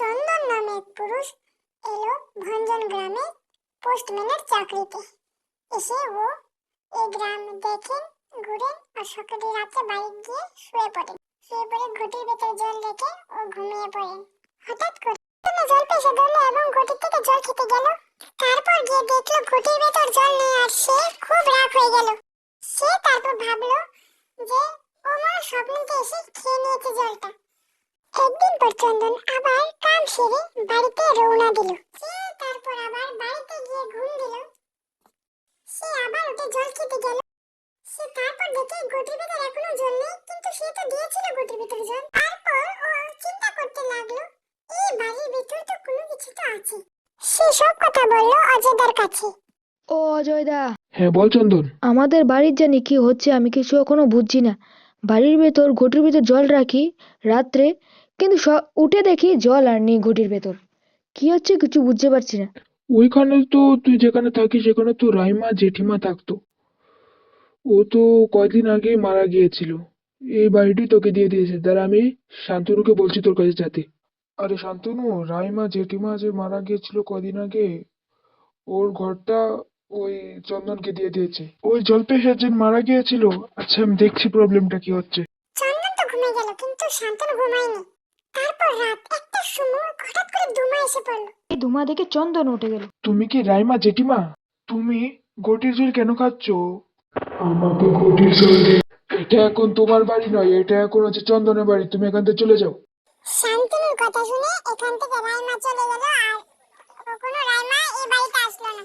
চন্দন নামে এক পুরুষ এলো ভঞ্জন গ্রামে পোস্টম্যানের চাকরিতে। এসে ও এই গ্রাম দেখেন, ঘুরেন আর সকালে রাতে বাড়ি গিয়ে শুয়ে পড়ে ঘটির ভেতর জল রেখে ও ঘুমিয়ে পড়েন। হঠাৎ করে জল পেশে ধরলো এবং ঘটির থেকে জল খেতে গেল। তারপর গিয়ে দেখলো ঘটির ভেতর জল নেই আর সে খুব রাগ হয়ে গেল। সে তারপর ভাবলো যে ও মা স্বপ্নতে এসে খেয়ে নিয়েছে জলটা। একদিন পর চন্দন আবার কাম সেরে বাড়িতে রওনা দিল। সে তারপর আবার বাড়িতে গিয়ে ঘুম দিল। সে আবার উঠে জল খেতে গেল। সে তারপর দেখে ঘটির ভেতর এখনো জল নেই, কিন্তু সে তো দিয়েছিল ঘটির ভেতর জল। তারপর ও চিন্তা করতে লাগলো, এই বাড়ির ভেতর তো কোনো কিছু তো আছে। সে সব কথা বলল অজয়দার কাছে। ও অজয় দা, হ্যাঁ বল চন্দন। আমাদের বাড়ির জানি কি হচ্ছে, আমি কিছু এখনো বুঝছি না। বাড়ির ভেতর ঘটির ভেতর জল রাখি রাত্রে, কিন্তু উঠে দেখি জল আর নেই ঘটির ভেতর। কি হচ্ছে কিছু বুঝতে পারছি না। ওইখানে তো তুই যেখানে থাকিস সেখানে তো রাইমা জেঠিমা থাকতো। ও তো কয়দিন আগে মারা গিয়েছিল। এই বাড়িটি তোকে দিয়ে দিয়েছে, তারা আমি শান্তনুকে বলছি তোর কাছে যেতে। আরে শান্তনু, রাইমা জেঠিমা যে মারা গিয়েছিল কয়দিন আগে, ওর ঘরটা ওই চন্দনকে দিয়ে দিয়েছে। ওই জলপেশার যে মারা গিয়েছিল। আচ্ছা আমি দেখছি প্রবলেমটা কি হচ্ছে। চন্দন তো ঘুমিয়ে গেল, কিন্তু শান্তনু ঘুমায়নি। তারপর রাত 1টার সময় হঠাৎ করে ধুমা এসে পড়ল। এই ধুমা দেখে চন্দন উঠে গেল। তুমি কি রাইমা জেঠিমা? তুমি ঘটির জল কেন খাচ্ছ? আমাকে ঘটির জল দে। এটা এখন তোমার বাড়ি নয়, এটা এখন হচ্ছে চন্দনের বাড়ি। তুমি এখান থেকে চলে যাও। শান্তনুর কথা শুনে এখান থেকে রাইমা চলে গেল আর কখনো রাইমা এই বাড়িতে আসলো না।